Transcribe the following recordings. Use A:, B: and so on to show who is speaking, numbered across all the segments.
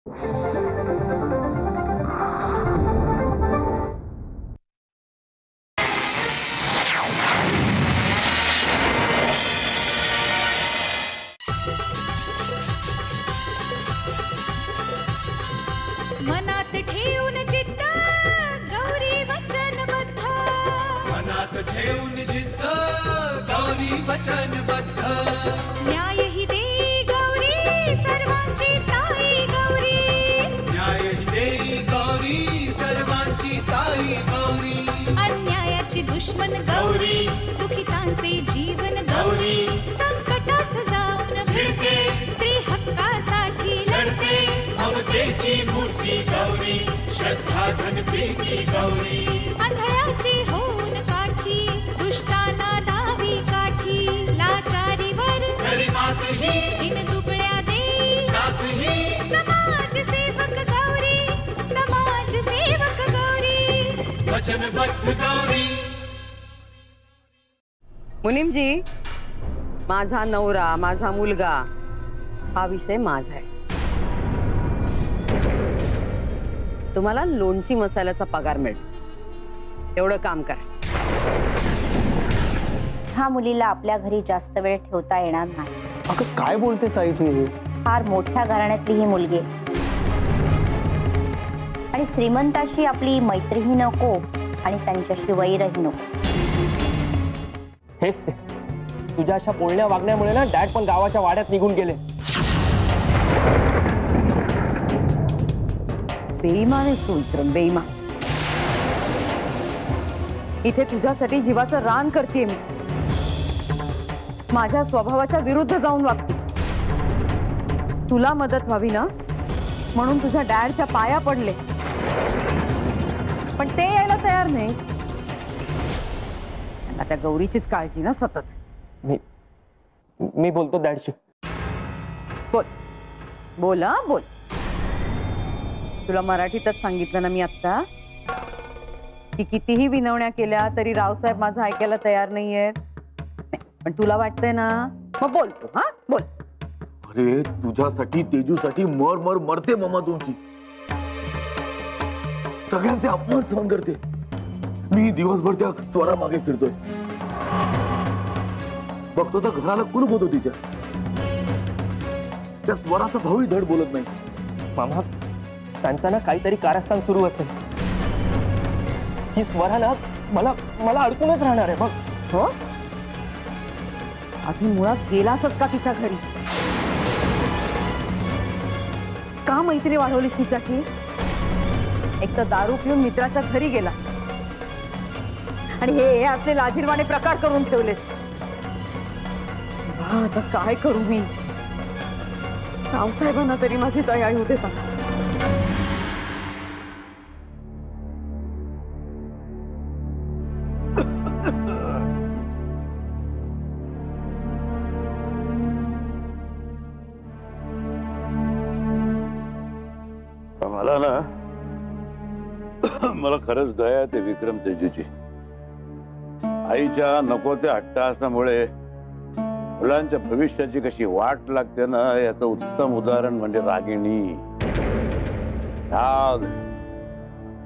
A: मनात ठेवून जिद्द गौरी वचनबद्ध, मनात ठेवून जिद्द गौरी वचनबद्ध, न्याय ही देई गौरी सर्वांची ताई गौरी, न्याय ही देई गौरी सर्वांची ताई गौरी, अन्यायाची दुश्मन गौरी दुखितांचे जीवन गौरी, संकटास जाऊन भिडते स्त्री हक्कासाठी लढते, ममतेची मूर्ती गौरी श्रद्धा धन प्रीती गौरी, आंधळ्याची होऊन काठी दुष्टांना दावी काठी, लाचारीवर खरी मात ही दिन दुबळ्या दे साथ ही, समाज सेवक गौरी समाज सेवक गौरी वचनबद्ध गौरी।
B: मुनीमजी, माझा नवरा माझा मुलगा हा विषय माझा आहे। तुम्हाला लोणची मसाल्याचा पगार मिळेल एवढं काम करा।
C: ह्या मुलीला आपल्या घरी जास्त वेळ ठेवता येणार नाही।
D: अगं काय बोलतेस आई तू? हे
C: फार मोठ्या घराण्यातली ही मुलगी आहे आणि श्रीमंताशी आपली मैत्रीही नको आणि त्यांच्याशी वैरही नको।
D: हेच ते तुझ्या अशा बोलण्या वागण्यामुळे ना डॅड पण गावाच्या वाड्यात निघून गेले।
B: बेईमान आहेस तू विक्रम, बेईमान। इथे तुझ्यासाठी जीवाचं रान करतेय मी, माझ्या स्वभावाच्या विरुद्ध जाऊन वागते। तुला मदत व्हावी ना म्हणून तुझ्या डॅडच्या पाया पडले, पण ते यायला तयार नाही। त्यांना त्या गौरीचीच काळजी ना सतत।
D: मी बोलतो डॅडशी।
B: बोल बोल हा बोल। तुला मराठीतच सांगितलं ना मी आता की कितीही विनवण्या केल्या तरी रावसाहेब माझं ऐकायला तयार नाहीयेत, पण तुला वाटतंय ना मग बोल तू, हा बोल।
E: अरे तुझ्यासाठी तेजूसाठी मर मर मरते मम्मा तुमची, सगळ्यांचे अपमान सहन करते। मी दिवसभर त्या स्वरा मागे फिरतोय, बघतो तर घराला कुलूप होतो तिच्या। त्या स्वराचा भाऊही धड बोलत नाही।
D: मामा त्यांचा ना काहीतरी कारस्थान सुरू असेल। ही स्वरा ना मला मला अडकूनच राहणार आहे बघ।
B: हो, आधी मुळात गेलासच का तिच्या घरी? का मैत्री वाढवलीस तिच्याशी? एक तर दारू पिऊन मित्राच्या घरी गेला आणि हे असे लाजिरवाणे प्रकार करून ठेवलेस। आता काय करू मी? रावसाहेबांना तरी माझी दया येऊ देता।
F: मला ना मला खरंच दया येते विक्रम तेजूची। आईच्या नको त्या हट्टासामुळे मुलांच्या भविष्याची कशी वाट लागते ना याचं उत्तम उदाहरण म्हणजे रागिणी। राग,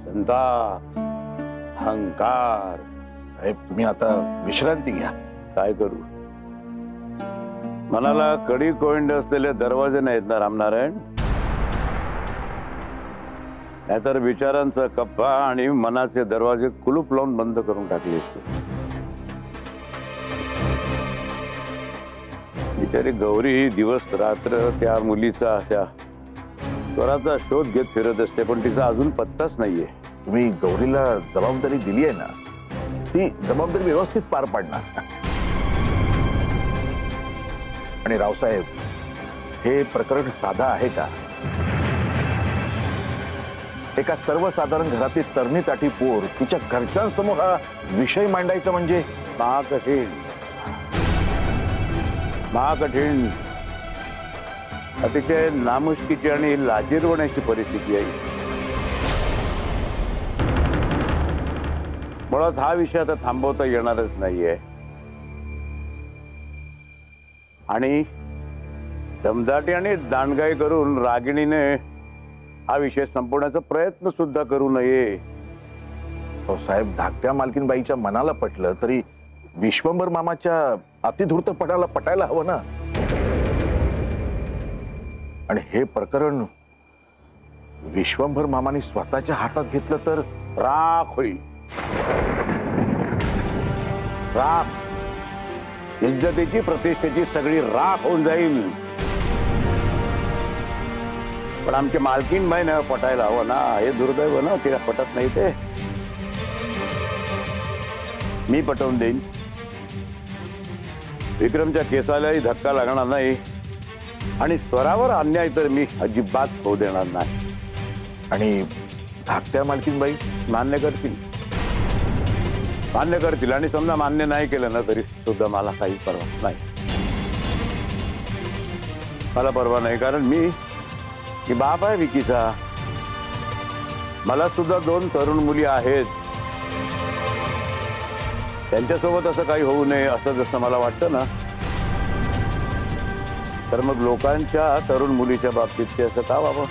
F: संताप, अहंकार।
E: साहेब तुम्ही आता विश्रांती घ्या।
F: काय करू, मनाला कडी कोंड असलेले दरवाजे नाहीत ना रामनारायण, नाहीतर विचारांचा कप्पा आणि मनाचे दरवाजे कुलूप लावून बंद करून टाकले असते। बिचारी गौरी दिवस रात्र त्या मुलीचा त्या स्वराचा शोध घेत फिरत असते, पण तिचा अजून पत्ताच नाहीये।
E: तुम्ही गौरीला जबाबदारी दिली आहे ना, ती जबाबदारी व्यवस्थित पार पाडणार। आणि रावसाहेब, हे प्रकरण साधा आहे का? एका सर्वसाधारण घरातील तरणी ताठी पोर तिच्या घरच्यांसमोर हा विषय मांडायचा म्हणजे
F: महाकठीण, महाकठीण, अतिशय नामुष्कीची आणि लाजिरवण्याची परिस्थिती आहे। मुळात हा विषय आता थांबवता येणारच नाहीये आणि दमदाटी आणि दांडगाई करून रागिणीने हा विषय संपवण्याचा प्रयत्न सुद्धा करू नये.
E: साहेब, धाकट्या मालकीनबाईच्या मनाला पटलं तरी विश्वंभर मामाच्या अतिधूर्तपणाला पटायला हवं ना. आणि हे प्रकरण विश्वंभर मामाने स्वतःच्या हातात घेतलं तर
F: राख होईल. राख, इज्जतीची प्रतिष्ठेची सगळी राख होऊन जाईल. पण आमची मालकीनबाई नाही पटायला हवं ना. हे दुर्दैव ना, तिला पटत नाही. ते मी पटवून देईन. विक्रमच्या केसालाही धक्का लागणार नाही आणि स्वरावर अन्याय तर मी अजिबात होऊ देणार नाही.
E: आणि धाकट्या मालकीनबाई
F: मान्य करतील आणि समजा मान्य नाही केलं ना तरी सुद्धा मला काही परवा नाही. मला परवा नाही, कारण मी बाप आहे विकीचा. मला सुद्धा 2 तरुण मुली आहेत. त्यांच्यासोबत असं काही होऊ नये असं जसं मला वाटतं ना, तर मग लोकांच्या तरुण मुलीच्या बाबतीत ते असं का व्हावं?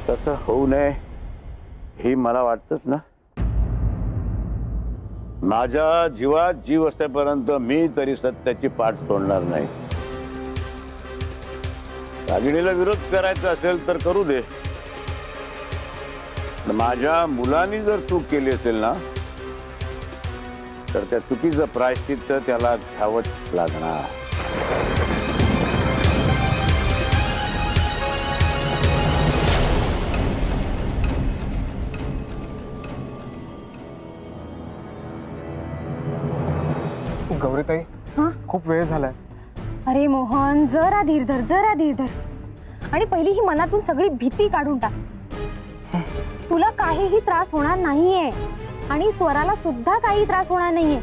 F: तसं होऊ नये हे मला वाटतंच ना. माझ्या जीवात जीव असेपर्यंत मी तरी सत्याची पाठ सोडणार नाही. रागिणीला विरोध करायचा असेल तर करू दे. माझ्या मुलांनी जर चूक केली असेल ना, तर त्या चुकीचं प्रायश्चित्त त्याला घ्यावंच लागणार.
D: गौरीताई, खूप वेळ झालाय.
G: अरे मोहन, जरा धीर धर, जरा धीर धर. आणि पहिली ही मनातून सगळी भीती काढून टाक. तुला काहीही त्रास होणार नाहीये आणि स्वराला सुद्धा काही त्रास होणार नाहीये.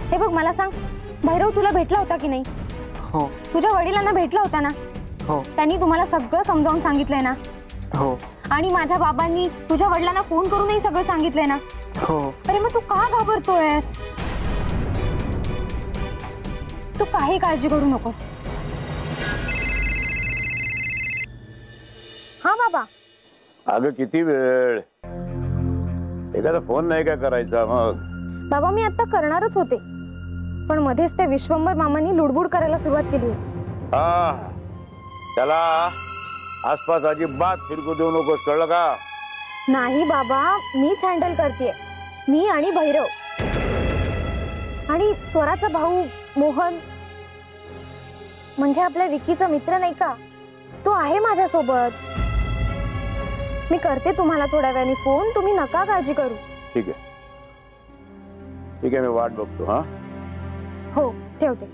G: हे बघ, मला सांग, भैरव तुला भेटला होता की नाही?
D: हो.
G: तुझ्या वडिलांना भेटला होता ना?
D: हो.
G: त्यांनी तुम्हाला सगळं समजावून सांगितलंय ना?
D: हो.
G: आणि माझ्या बाबांनी तुझ्या वडिलांना फोन करूनही सगळं सांगितलंय ना?
D: हो.
G: अरे मग तू का घाबरतोयस? तू काही काळजी करू नकोस. हा बाबा.
F: अगं किती वेळ? एखादा फोन नाही काय करायचा मग?
G: बाबा, मी आता करणारच होते, पण मध्येच त्या विश्वंभर मामांनी लुडबुड करायला सुरुवात केली होती.
F: हा, त्याला आसपास अजिबात फिरकू देऊ नकोस, कळलं का?
G: नाही बाबा, मीच हँडल करतेय. मी आणि भैरव आणि स्वराचा भाऊ मोहन, म्हणजे आपल्या विकीचा मित्र नाही का, तो आहे माझ्या सोबत. मी करते तुम्हाला थोड्या वेळाने फोन. तुम्ही नका काळजी करू.
F: ठीक आहे, ठीक आहे, मी वाट बघतो. हा,
G: हो, ठेवते.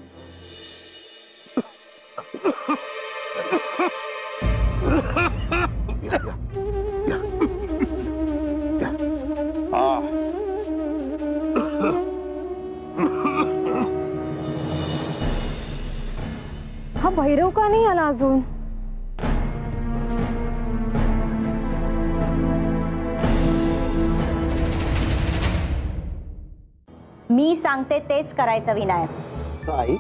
G: हा भैरव का नाही आला अजून?
C: मी सांगते तेच करायचं विनायक.
D: आई,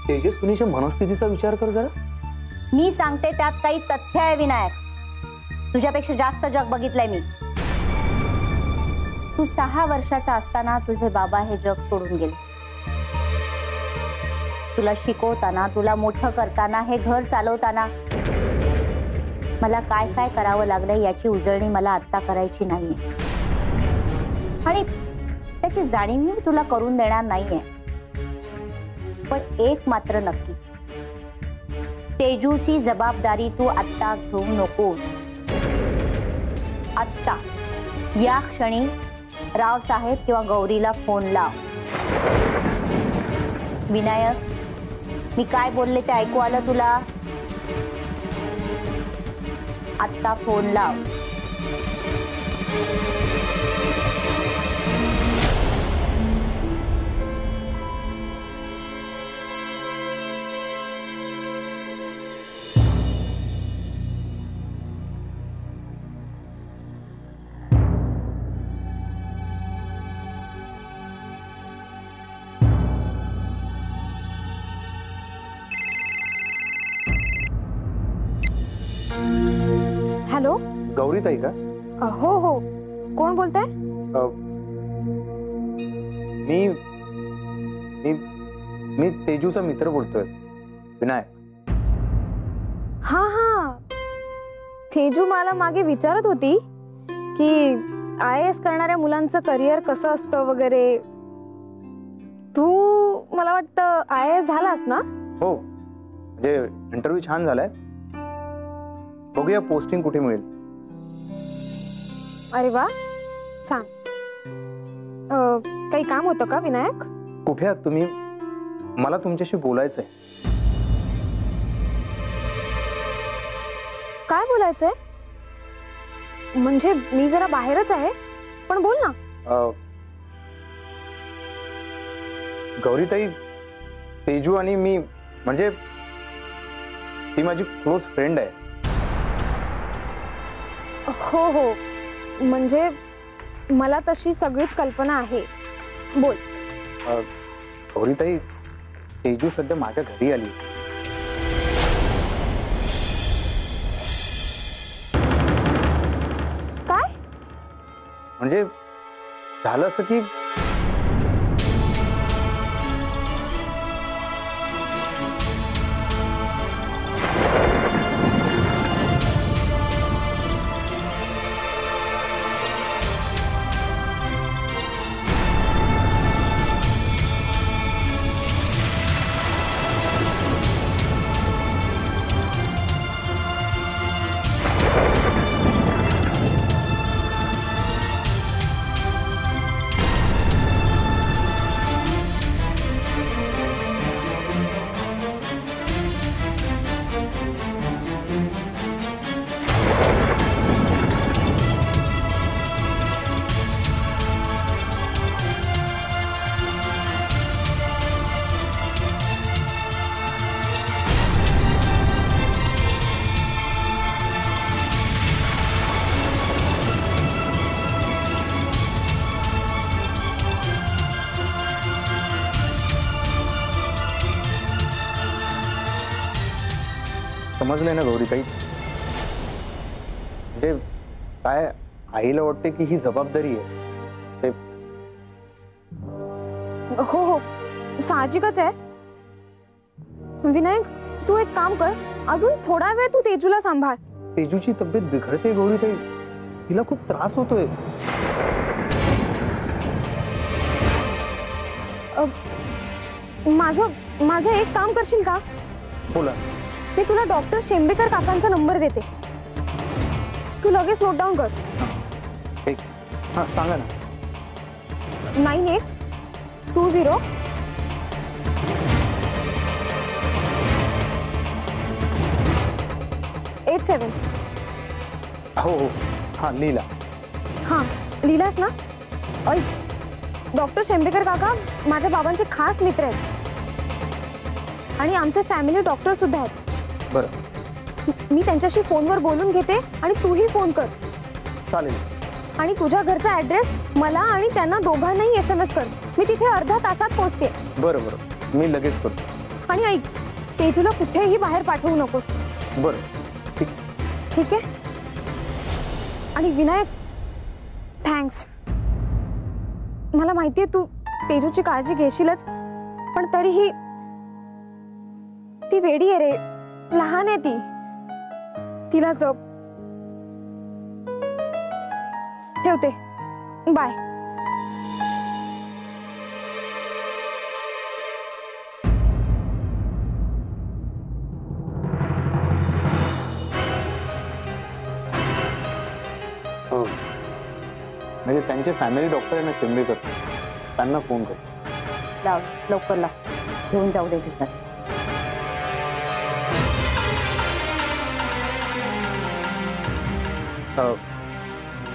D: तेजस्विनीच्या मनस्थितीचा विचार कर जरा.
C: मी सांगते त्यात काही तथ्य आहे विनायक. तुझ्यापेक्षा जास्त जग बघितलंय मी. तू 6 वर्षाचा असताना तुझे बाबा हे जग सोडून गेले. तुला शिकवताना, तुला मोठं करताना, हे घर चालवताना मला काय काय करावं लागलं याची उजळणी मला आत्ता करायची नाहीये. आणि त्याची जाणीवही तुला करून देणार नाहीये. पण एक मात्र नक्की, तेजूची जबाबदारी तू आत्ता घेऊ नकोस. आत्ता या क्षणी रावसाहेब किंवा गौरीला फोन लाव. विनायक, मी काय बोलले ते ऐकू आलं तुला? आत्ता फोन लाव.
G: हॅलो,
H: गौरीताई का?
G: हो हो, कोण बोलताय?
H: मी मी मी तेजूचा मित्र बोलतोय, विनायक.
G: हा हा, तेजू मला मागे विचारत होती की IAS करणाऱ्या मुलांचं करिअर कसं असतं वगैरे. तू मला वाटतं IAS झालास ना?
H: हो, म्हणजे इंटरव्ह्यू छान झालाय. बघूया पोस्टिंग कुठे मिळेल.
G: अरे वा, छान. काही काम होतं का विनायक?
H: कुठे आहात तुम्ही? मला तुमच्याशी बोलायचंय.
G: काय बोलायचंय? म्हणजे मी जरा बाहेरच आहे, पण बोल ना.
H: गौरीताई, तेजू आणि मी, म्हणजे ती माझी क्लोज फ्रेंड आहे.
G: हो हो, म्हणजे मला तशी सगळीच कल्पना आहे. बोल.
H: गौरीताई, तेजू सध्या माझ्या घरी आली.
G: काय?
H: म्हणजे झालं असं की समजलंय ना गौरीताई? म्हणजे काय, आईला वाटते की ही जबाबदारी आहे.
G: हो हो, साहजिकच आहे. विनायक, तू एक काम कर, अजून थोडा वेळ तू तेजूला सांभाळ.
H: तेजूची तब्येत बिघडते गौरीताई, तिला खूप त्रास होतोय.
G: माझं एक काम करशील का?
H: बोला.
G: मी तुला डॉक्टर शेंबेकर काकांचा नंबर देते, तू लगेच नोट डाऊन कर.
H: हा, सांगा ना.
G: 9820 87.
H: हो हो, हा लिहिला.
G: हा, लिहिलास ना? डॉक्टर शेंबेकर काका माझ्या बाबांचे खास मित्र आहेत आणि आमचे फॅमिली डॉक्टर सुद्धा आहेत.
H: बरं,
G: मी त्यांच्याशी फोनवर बोलून घेते आणि तूही फोन कर.
H: चालेल.
G: आणि तुझ्या घरचा ऍड्रेस मला आणि त्यांना दोघांनाही SMS कर. मी तिथे अर्ध्या तासात पोहोचते.
H: बरं बरं, मी लगेच करतो.
G: आणि ऐक, तेजूला कुठेही बाहेर पाठवू नकोस.
H: बरं, ठीक.
G: ठीक आहे. आणि विनायक, थँक्स. मला माहितीये तू तेजूची काळजी घेशीलच, पण तरीही ती वेडी आहे रे, लहान आहे ती. तिला जप. ठेवते, बाय.
H: म्हणजे त्यांचे फॅमिली डॉक्टर आहे ना शेंबेकर, त्यांना फोन कर.
C: लाव, लवकर लाव, घेऊन जाऊ दे तिथं.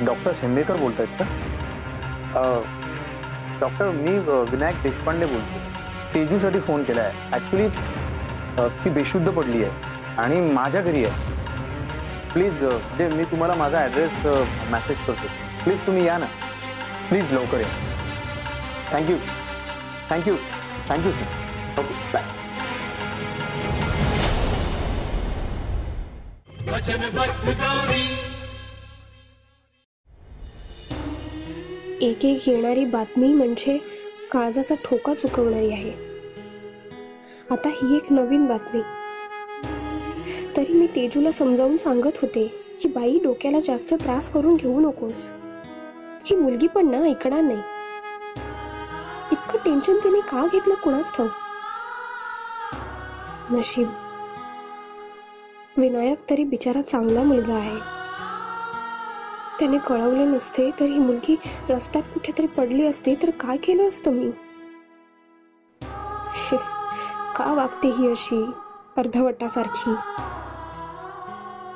H: डॉक्टर शेंबेकर बोलतायत का? डॉक्टर, मी विनायक देशपांडे बोलतो. तेजूसाठी फोन केला आहे. ॲक्च्युली ती बेशुद्ध पडली आहे आणि माझ्या घरी आहे. प्लीज, म्हणजे मी तुम्हाला माझा ॲड्रेस मेसेज करतो. प्लीज तुम्ही या ना, प्लीज लवकर या. Thank you thank you thank you sir. Okay, bye.
A: वचनबद्ध गौरी
I: एक एक येणारी बातमी म्हणजे काळजाचा ठोका चुकवणारी आहे. आता ही एक नवीन बातमी. तरी मी तेजूला समजावून सांगत होते की बाई, डोक्याला जास्त त्रास करून घेऊ नकोस. ही मुलगी पण ना ऐकणार नाही. इतकं टेन्शन तिने का घेतलं कुणास ठाऊक. नशीब विनायक तरी बिचारा चांगला मुलगा आहे. त्याने कळवले नसते तर ही मुलगी रस्त्यात कुठेतरी पडली असती तर काय केलं असतं मी. का वागते ही अशी अर्धवटासारखी.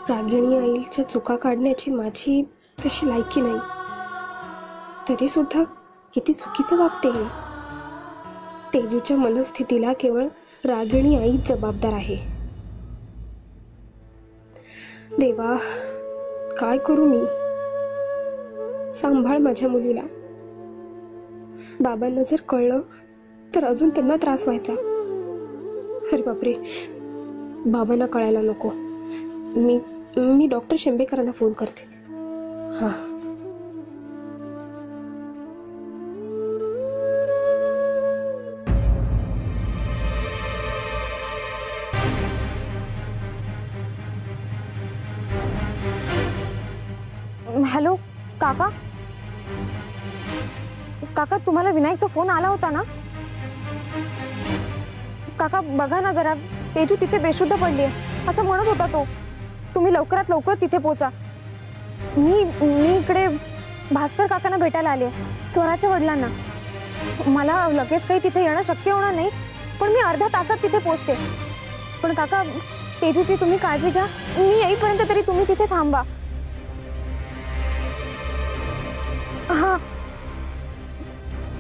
I: रागिणी आईच्या चुका काढण्याची माझी तशी लायकी नाही. तरी सुद्धा किती चुकीचं वागते हे. तेजूच्या मनस्थितीला केवळ रागिणी आईच जबाबदार आहे. देवा, काय करू मी. सांभाळ माझ्या मुलीला. बाबांना जर कळलं तर अजून त्यांना त्रास व्हायचा. अरे बापरे, बाबांना कळायला नको. मी डॉक्टर शेंबेकरांना फोन करते. हा.
G: हॅलो काका. काका, तुम्हाला विनायकचा फोन आला होता ना? काका बघा ना जरा, तेजू तिथे बेशुद्ध पडली आहे असं म्हणत होता तो. तुम्ही लवकरात लवकर तिथे पोहोचा. मी इकडे भास्कर काकांना भेटायला आले, स्वराच्या वडिलांना. मला लगेच काही तिथे येणं शक्य होणार नाही, पण मी अर्ध्या तासात तिथे पोहोचते. पण काका, तेजूची तुम्ही काळजी घ्या. मी येईपर्यंत तरी तुम्ही तिथे थांबा. हा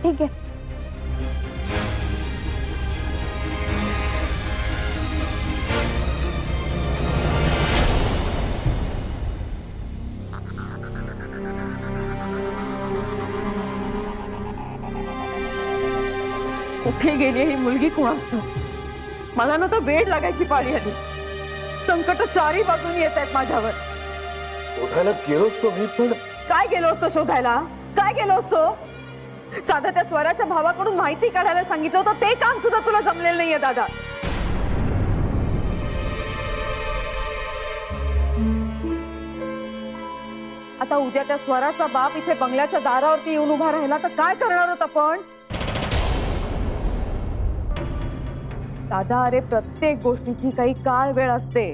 G: ठीक आहे.
B: कुठे गेली ही मुलगी कुणास ठाऊक. मला ना तर वेळ लागायची पाळी आली. संकट चारी बाजूनी येत आहेत माझ्यावर.
D: शोधायला गेलोच तो मी, पण
B: काय गेलो असतो शोधायला? काय गेलो असतो? साधा त्या स्वराच्या भावाकडून माहिती काढायला सांगितलं होतं, ते काम सुद्धा तुला जमलेलं नाहीये दादा. आता उद्या त्या स्वराचा बाप इथे बंगल्याच्या दारावरती येऊन उभा राहिला तर काय करणार होत आपण? दादा, अरे प्रत्येक गोष्टीची काही काळ वेळ असते.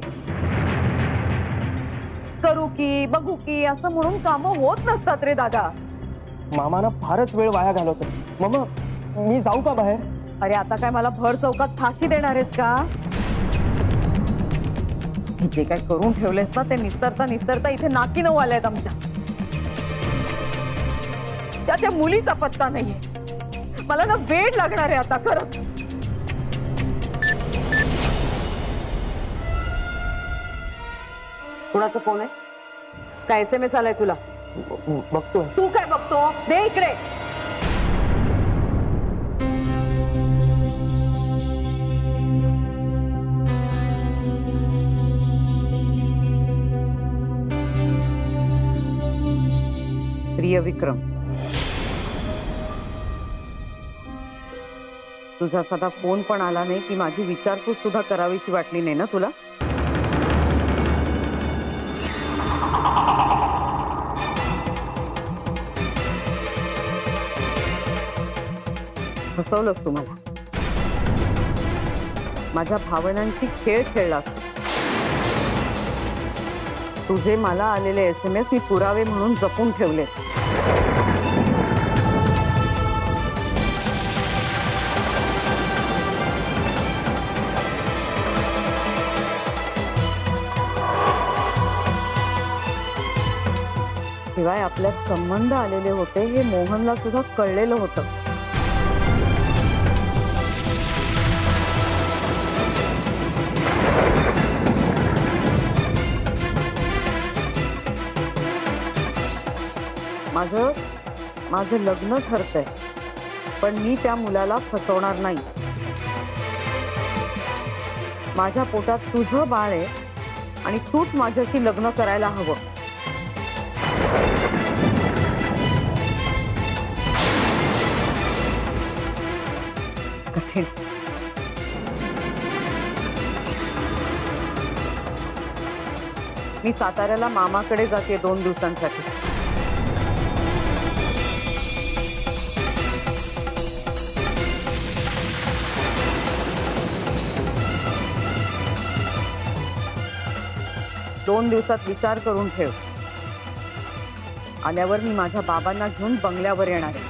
B: करू की बघू की असं म्हणून कामं होत नसतात रे दादा.
D: मामाना फारच वेळ वाया घालवतो. मम्मा, मी जाऊ का बाहेर?
B: अरे आता काय मला भर चौकात फाशी देणार आहेस का? जे काय करून ठेवलेस ना ते निस्तरता इथे नाकी नऊ आल्यात आमच्या. त्या मुलीचा पत्ता नाहीये. मला ना वेळ लागणार आहे आता खरंच. कुणाचा फोन आहे? काय SMS आलाय तुला?
D: बघतो.
B: तू काय बघतो? दे इकडे. प्रिय विक्रम, तुझा साधा फोन पण आला नाही की माझी विचारपूस सुद्धा करावीशी वाटली नाही ना तुला? फसवलंस तुम्हाला. माझ्या भावनांशी खेळ खेळलास. तुझे मला आलेले SMS मी पुरावे म्हणून जपून ठेवले. शिवाय आपल्यात संबंध आलेले होते हे मोहनला सुद्धा कळलेलं होतं. माझं लग्न ठरतंय, पण मी त्या मुलाला फसवणार नाही. माझ्या पोटात तुझं बाळ आहे आणि तूच माझ्याशी लग्न करायला हवं. मैत्रीण. मी साताऱ्याला मामाकडे जाते 2 दिवसांसाठी. दोन दिवसात विचार करून ठेव. आल्यावर मी माझ्या बाबांना घेऊन बंगल्यावर येणार आहे.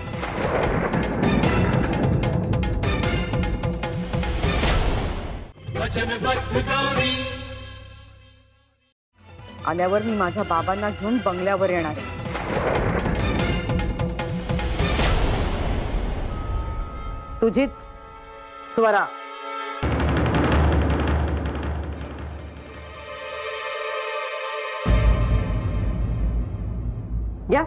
B: आल्यावर मी माझ्या बाबांना घेऊन बंगल्यावर येणार आहे. तुझीच स्वरा. या.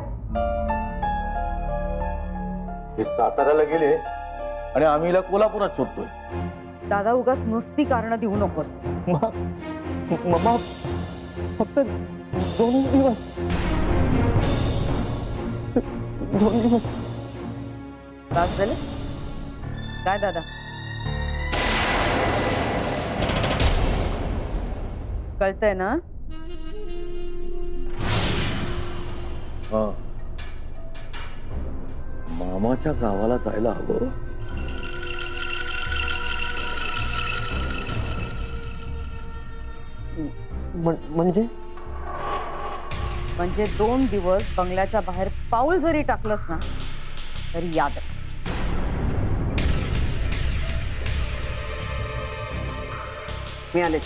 E: हे साताऱ्याला गेले आणि आम्ही हिला कोल्हापुरात शोधतोय.
B: दादा उगाच नुसती कारणं देऊ नकोस.
D: मम्मा फक्त 2 दिवस. 2 दिवस.
B: त्रास झाले काय दादा? कळतंय ना?
E: मामाच्या गावाला जायला हवं.
D: म्हणजे
B: 2 दिवस बंगल्याच्या बाहेर पाऊल जरी टाकलंस ना तरी याद आहे. मी आले.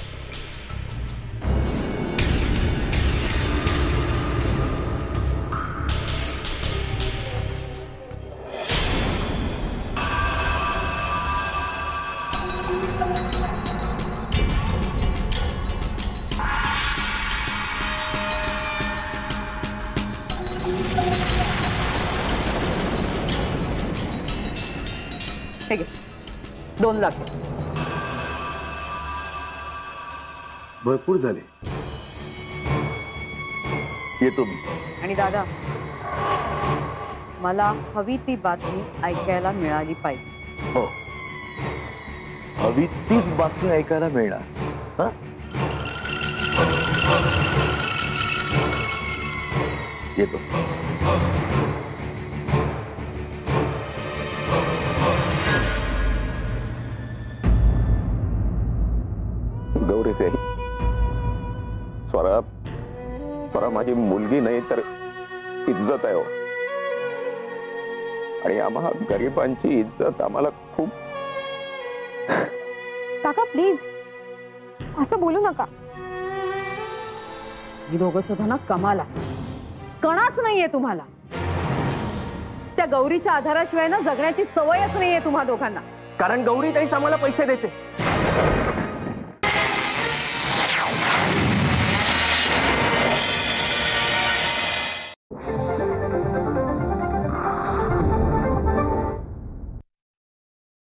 B: ठीक आहे 2 लाख.
E: भरपूर झाले. येतो मी.
B: आणि दादा मला हवी ती बातमी ऐकायला मिळाली पाहिजे.
E: हो हवी तीच बातमी ऐकायला मिळणार. हा येतो.
F: गौरी ते स्वरा माझी मुलगी नाही तर इज्जत आहे हो. आणि आम्हा गरिबांची इज्जत आम्हाला खूप.
G: काका प्लीज असं बोलू नका.
B: ही दोघं सुद्धा ना कमाला. कणाच नाहीये तुम्हाला. त्या गौरीच्या आधाराशिवाय ना जगण्याची सवयच नाहीये तुम्हा दोघांना.
D: कारण गौरी ताईच आम्हाला पैसे देते.